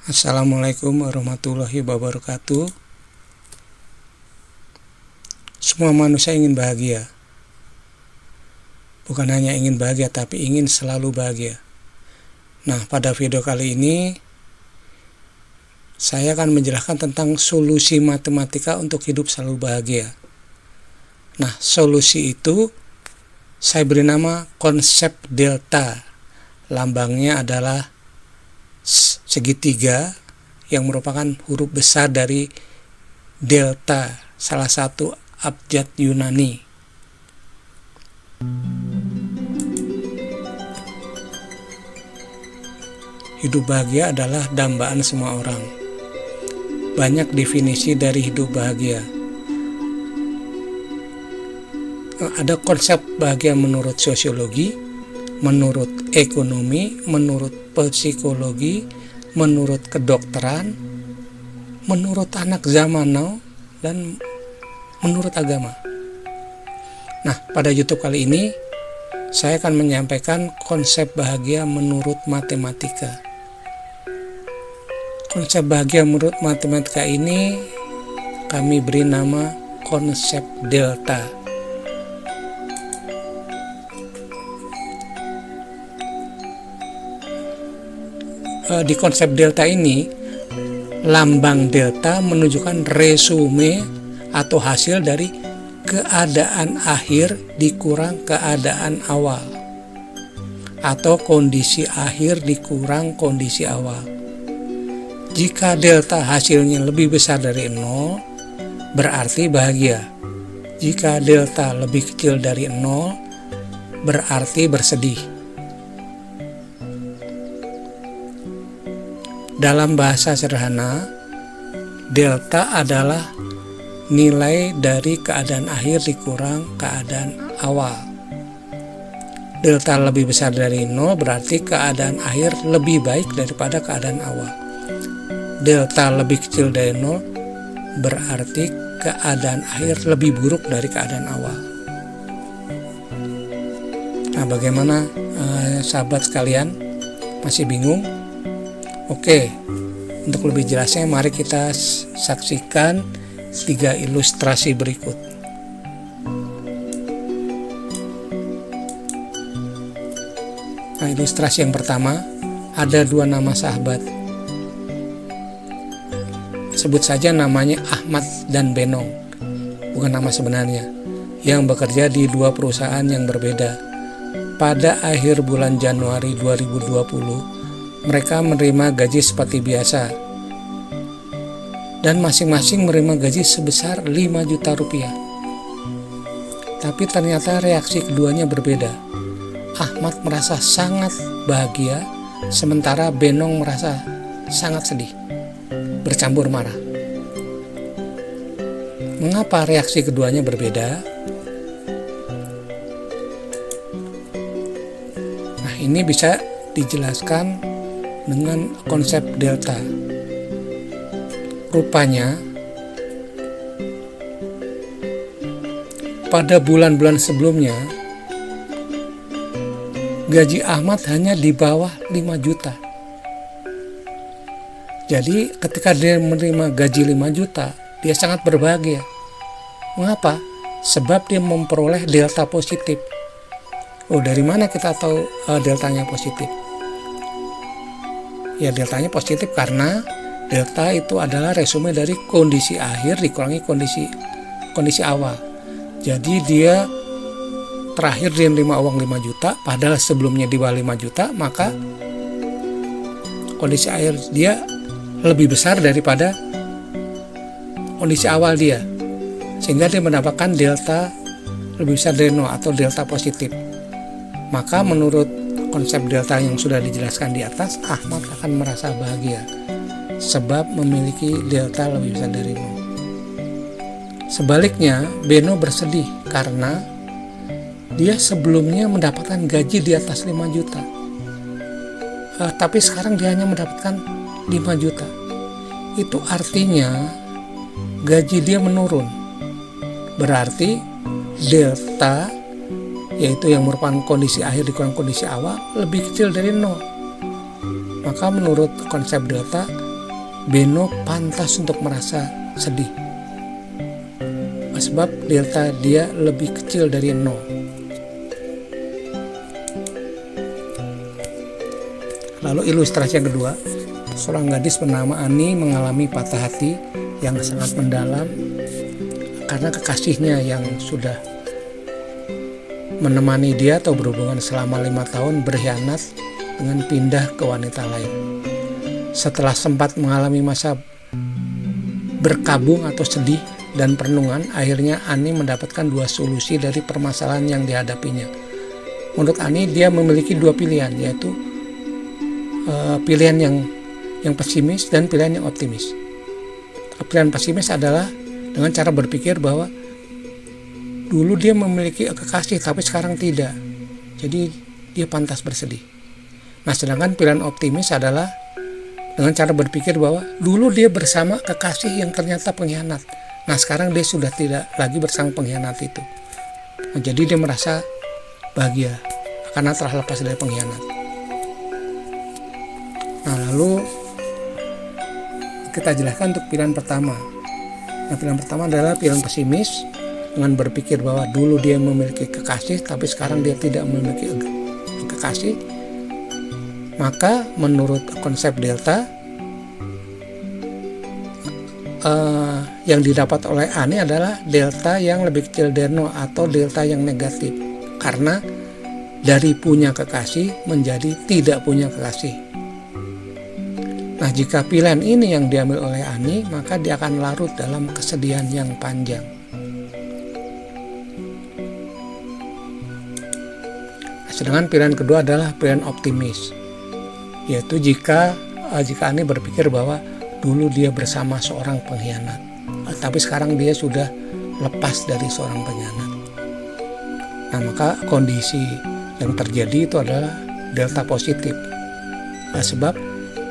Assalamualaikum warahmatullahi wabarakatuh. Semua manusia ingin bahagia. Bukan hanya ingin bahagia, tapi ingin selalu bahagia. Nah, pada video kali ini saya akan menjelaskan tentang solusi matematika untuk hidup selalu bahagia. Nah, solusi itu saya beri nama konsep delta. Lambangnya adalah segitiga yang merupakan huruf besar dari delta, salah satu abjad Yunani. Hidup bahagia adalah dambaan semua orang. Banyak definisi dari hidup bahagia. Ada konsep bahagia menurut sosiologi, menurut ekonomi, menurut psikologi, menurut kedokteran, menurut anak zaman now, dan menurut agama. Nah, pada YouTube kali ini saya akan menyampaikan konsep bahagia menurut matematika. Konsep bahagia menurut matematika ini kami beri nama konsep delta. Di konsep delta ini, lambang delta menunjukkan resume atau hasil dari keadaan akhir dikurang keadaan awal, atau kondisi akhir dikurang kondisi awal. Jika delta hasilnya lebih besar dari 0, berarti bahagia. Jika delta lebih kecil dari 0, berarti bersedih. Dalam bahasa sederhana, delta adalah nilai dari keadaan akhir dikurang keadaan awal. Delta lebih besar dari 0 berarti keadaan akhir lebih baik daripada keadaan awal. Delta lebih kecil dari 0 berarti keadaan akhir lebih buruk dari keadaan awal. Nah, bagaimana sahabat sekalian? Masih bingung? Oke, untuk lebih jelasnya mari kita saksikan 3 ilustrasi berikut. Nah, ilustrasi yang pertama, ada 2 nama sahabat. Sebut saja namanya Ahmad dan Benong, bukan nama sebenarnya, yang bekerja di 2 perusahaan yang berbeda. Pada akhir bulan Januari 2020, mereka menerima gaji seperti biasa, dan masing-masing menerima gaji sebesar 5 juta rupiah. Tapi ternyata reaksi keduanya berbeda. Ahmad merasa sangat bahagia, sementara Benong merasa sangat sedih, bercampur marah. Mengapa reaksi keduanya berbeda? Nah, ini bisa dijelaskan dengan konsep delta. Rupanya pada bulan-bulan sebelumnya gaji Ahmad hanya di bawah 5 juta. Jadi ketika dia menerima gaji 5 juta, dia sangat berbahagia. Mengapa? Sebab dia memperoleh delta positif. Oh, dari mana kita tahu deltanya positif? Ya, deltanya positif karena delta itu adalah resume dari kondisi akhir dikurangi kondisi awal. Jadi dia terakhir dia menerima uang 5 juta, padahal sebelumnya di bawah 5 juta, maka kondisi akhir dia lebih besar daripada kondisi awal dia, sehingga dia mendapatkan delta lebih besar dari 0 atau delta positif. Maka menurut konsep delta yang sudah dijelaskan di atas, Ahmad akan merasa bahagia sebab memiliki delta lebih besar dari 0. Sebaliknya, Beno bersedih karena dia sebelumnya mendapatkan gaji di atas 5 juta. Tapi sekarang dia hanya mendapatkan 5 juta. Itu artinya gaji dia menurun. Berarti delta, yaitu yang merupakan kondisi akhir dikurang kondisi awal, lebih kecil dari 0. Maka menurut konsep delta, Beno pantas untuk merasa sedih. Sebab delta dia lebih kecil dari 0. Lalu ilustrasi yang kedua, seorang gadis bernama Ani mengalami patah hati yang sangat mendalam karena kekasihnya yang sudah menemani dia atau berhubungan selama 5 tahun berkhianat dengan pindah ke wanita lain. Setelah sempat mengalami masa berkabung atau sedih dan perenungan, akhirnya Ani mendapatkan 2 solusi dari permasalahan yang dihadapinya. Menurut Ani, dia memiliki 2 pilihan, yaitu pilihan yang pesimis dan pilihan yang optimis. Pilihan pesimis adalah dengan cara berpikir bahwa dulu dia memiliki kekasih tapi sekarang tidak, jadi dia pantas bersedih. Nah, sedangkan pilihan optimis adalah dengan cara berpikir bahwa dulu dia bersama kekasih yang ternyata pengkhianat. Nah, sekarang dia sudah tidak lagi bersama pengkhianat itu. Nah, jadi dia merasa bahagia karena telah lepas dari pengkhianat. Nah, lalu kita jelaskan untuk pilihan pertama. Nah, pilihan pertama adalah pilihan pesimis dengan berpikir bahwa dulu dia memiliki kekasih tapi sekarang dia tidak memiliki kekasih. Maka menurut konsep delta, yang didapat oleh Ani adalah delta yang lebih kecil dari 0 atau delta yang negatif, karena dari punya kekasih menjadi tidak punya kekasih. Nah, jika pilihan ini yang diambil oleh Ani, maka dia akan larut dalam kesedihan yang panjang. Sedangkan pilihan kedua adalah pilihan optimis, yaitu jika Ani berpikir bahwa dulu dia bersama seorang pengkhianat, tapi sekarang dia sudah lepas dari seorang pengkhianat. Nah, maka kondisi yang terjadi itu adalah delta positif. Nah, sebab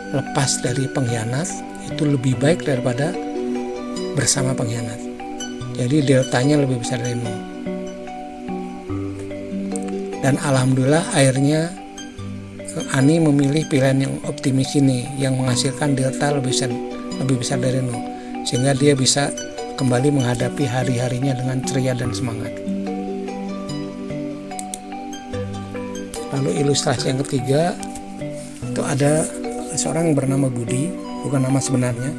lepas dari pengkhianat itu lebih baik daripada bersama pengkhianat. Jadi deltanya lebih besar dari 0. Dan alhamdulillah akhirnya Ani memilih pilihan yang optimis ini yang menghasilkan delta lebih besar dari 0, sehingga dia bisa kembali menghadapi hari-harinya dengan ceria dan semangat. Lalu ilustrasi yang ketiga, itu ada seorang yang bernama Budi, bukan nama sebenarnya,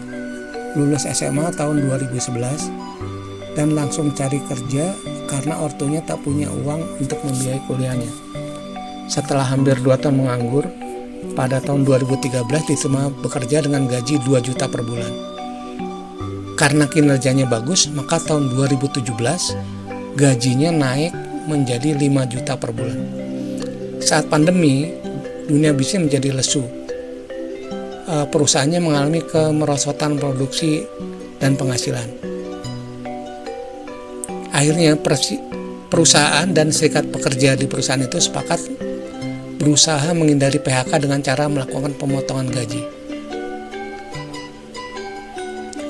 lulus SMA tahun 2011 dan langsung cari kerja karena ortunya tak punya uang untuk membiayai kuliahnya. Setelah hampir 2 tahun menganggur, pada tahun 2013 diterima bekerja dengan gaji 2 juta per bulan. Karena kinerjanya bagus, maka tahun 2017 gajinya naik menjadi 5 juta per bulan. Saat pandemi, dunia bisnis menjadi lesu. Perusahaannya mengalami kemerosotan produksi dan penghasilan. Akhirnya perusahaan dan serikat pekerja di perusahaan itu sepakat berusaha menghindari PHK dengan cara melakukan pemotongan gaji.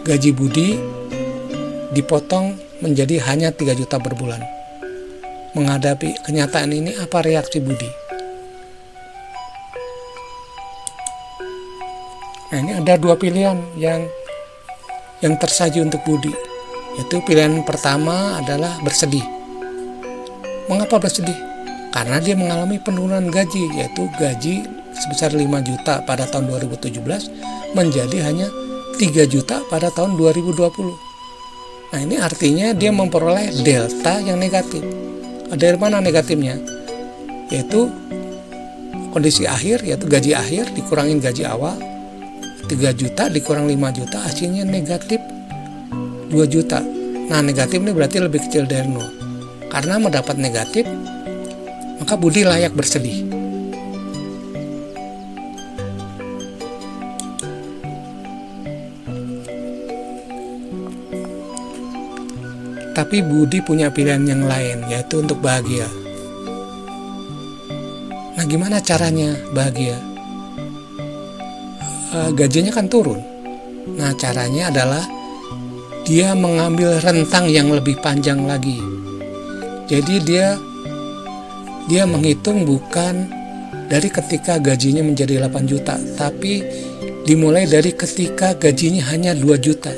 Gaji Budi dipotong menjadi hanya 3 juta per bulan. Menghadapi kenyataan ini, apa reaksi Budi? Nah, ini ada 2 pilihan yang tersaji untuk Budi. Yaitu pilihan pertama adalah bersedih. Mengapa bersedih? Karena dia mengalami penurunan gaji, yaitu gaji sebesar 5 juta pada tahun 2017 menjadi hanya 3 juta pada tahun 2020. Nah, ini artinya dia memperoleh delta yang negatif. Dari mana negatifnya? Yaitu kondisi akhir, yaitu gaji akhir dikurangin gaji awal, 3 juta dikurang 5 juta, hasilnya negatif 2 juta. Nah, negatif ini berarti lebih kecil dari 0. Karena mendapat negatif, maka Budi layak bersedih. Tapi Budi punya pilihan yang lain, yaitu untuk bahagia. Nah, gimana caranya bahagia? Gajinya kan turun. Nah, caranya adalah dia mengambil rentang yang lebih panjang lagi. Jadi dia menghitung bukan dari ketika gajinya menjadi 8 juta, tapi dimulai dari ketika gajinya hanya 2 juta,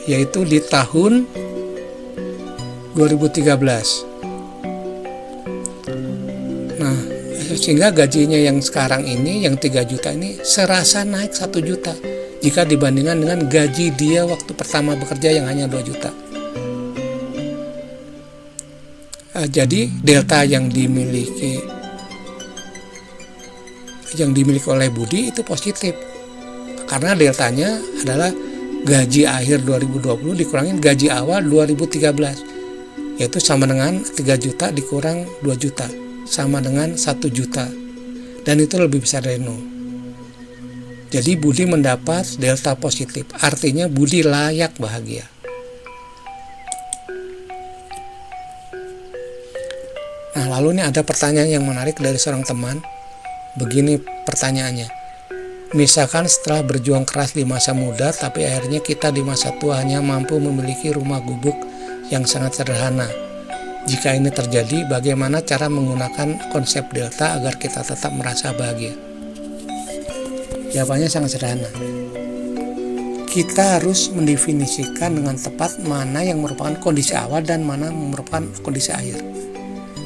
yaitu di tahun 2013. Nah, sehingga gajinya yang sekarang ini, yang 3 juta ini serasa naik 1 juta jika dibandingkan dengan gaji dia waktu pertama bekerja yang hanya 2 juta. Jadi delta yang dimiliki oleh Budi itu positif, karena deltanya adalah gaji akhir 2020 dikurangin gaji awal 2013, yaitu sama dengan 3 juta dikurang 2 juta, sama dengan 1 juta, dan itu lebih besar dari 0. Jadi Budi mendapat delta positif, artinya Budi layak bahagia. Nah, lalu ini ada pertanyaan yang menarik dari seorang teman. Begini pertanyaannya: misalkan setelah berjuang keras di masa muda, tapi akhirnya kita di masa tua hanya mampu memiliki rumah gubuk yang sangat sederhana. Jika ini terjadi, bagaimana cara menggunakan konsep delta agar kita tetap merasa bahagia? Jawabannya sangat sederhana. Kita harus mendefinisikan dengan tepat mana yang merupakan kondisi awal dan mana merupakan kondisi akhir.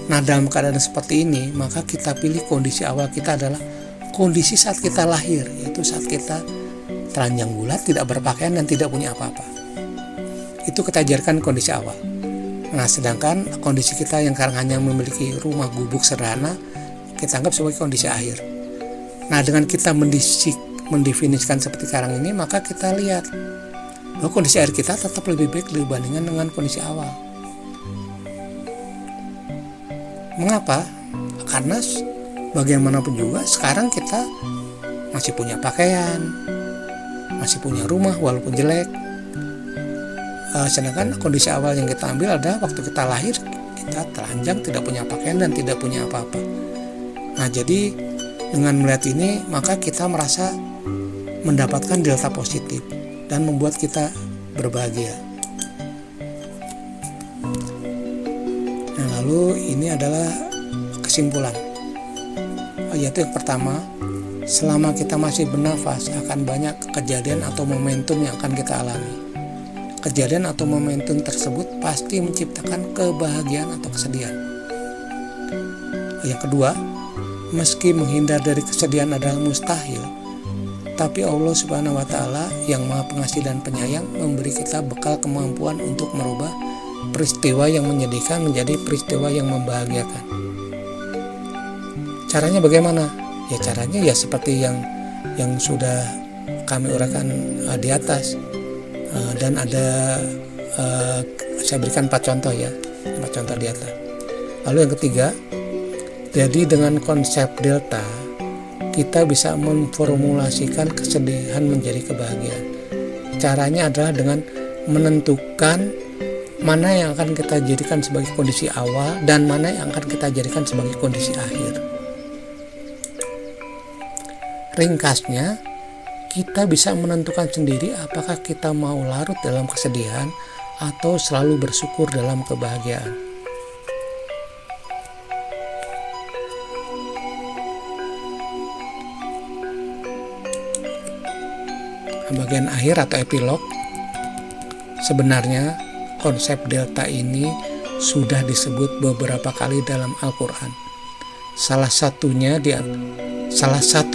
Nah, dalam keadaan seperti ini, maka kita pilih kondisi awal kita adalah kondisi saat kita lahir, yaitu saat kita telanjang bulat, tidak berpakaian, dan tidak punya apa-apa. Itu kita ajarkan kondisi awal. Nah, sedangkan kondisi kita yang sekarang hanya memiliki rumah gubuk sederhana, kita anggap sebagai kondisi akhir. Nah, dengan kita mendefinisikan seperti sekarang ini, maka kita lihat bahwa kondisi akhir kita tetap lebih baik dibandingkan dengan kondisi awal. Mengapa? Karena bagaimanapun juga sekarang kita masih punya pakaian, masih punya rumah walaupun jelek. Sedangkan kondisi awal yang kita ambil adalah waktu kita lahir, kita telanjang, tidak punya pakaian dan tidak punya apa-apa. Nah, jadi dengan melihat ini, maka kita merasa mendapatkan delta positif dan membuat kita berbahagia. Nah, lalu ini adalah kesimpulan, yaitu yang pertama, selama kita masih bernafas akan banyak kejadian atau momentum yang akan kita alami. Kejadian atau momentum tersebut pasti menciptakan kebahagiaan atau kesedihan. Yang kedua, meski menghindar dari kesedihan adalah mustahil, tapi Allah Subhanahu wa Ta'ala yang Maha Pengasih dan Penyayang memberi kita bekal kemampuan untuk merubah peristiwa yang menyedihkan menjadi peristiwa yang membahagiakan. Caranya bagaimana? Ya, caranya ya seperti yang sudah kami uraikan di atas, dan ada saya berikan 4 contoh ya, 4 contoh di atas. Lalu yang ketiga, jadi dengan konsep delta kita bisa memformulasikan kesedihan menjadi kebahagiaan. Caranya adalah dengan menentukan mana yang akan kita jadikan sebagai kondisi awal dan mana yang akan kita jadikan sebagai kondisi akhir. Ringkasnya, kita bisa menentukan sendiri apakah kita mau larut dalam kesedihan atau selalu bersyukur dalam kebahagiaan. Bagian akhir atau epilog, sebenarnya konsep delta ini sudah disebut beberapa kali dalam Al-Quran. Salah satu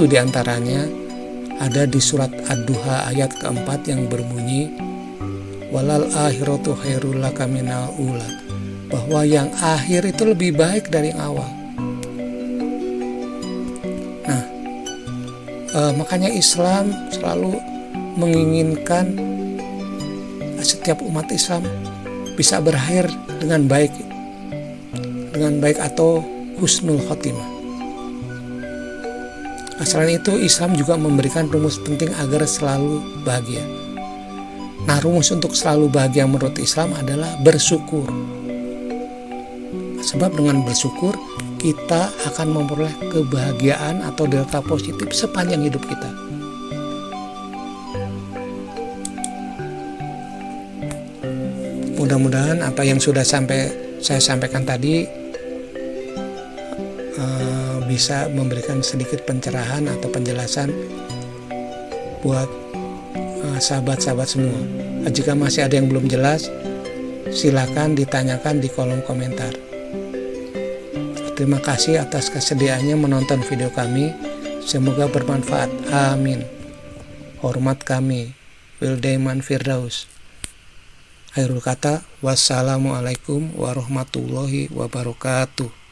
di antaranya ada di surat Ad-Duha ayat keempat yang berbunyi, walal akhiratu khairul laka minal ula, bahwa yang akhir itu lebih baik dari yang awal. Nah, makanya Islam selalu menginginkan setiap umat Islam bisa berakhir dengan baik atau husnul khotimah. Selain itu, Islam juga memberikan rumus penting agar selalu bahagia. Nah, rumus untuk selalu bahagia menurut Islam adalah bersyukur. Sebab dengan bersyukur kita akan memperoleh kebahagiaan atau delta positif sepanjang hidup kita. Mudah-mudahan apa yang sudah saya sampaikan tadi bisa memberikan sedikit pencerahan atau penjelasan buat sahabat-sahabat semua. Jika masih ada yang belum jelas, silakan ditanyakan di kolom komentar. Terima kasih atas kesediaannya menonton video kami. Semoga bermanfaat. Amin. Hormat kami, Wildaiman Firdaus. Akhirul kata, wassalamualaikum warahmatullahi wabarakatuh.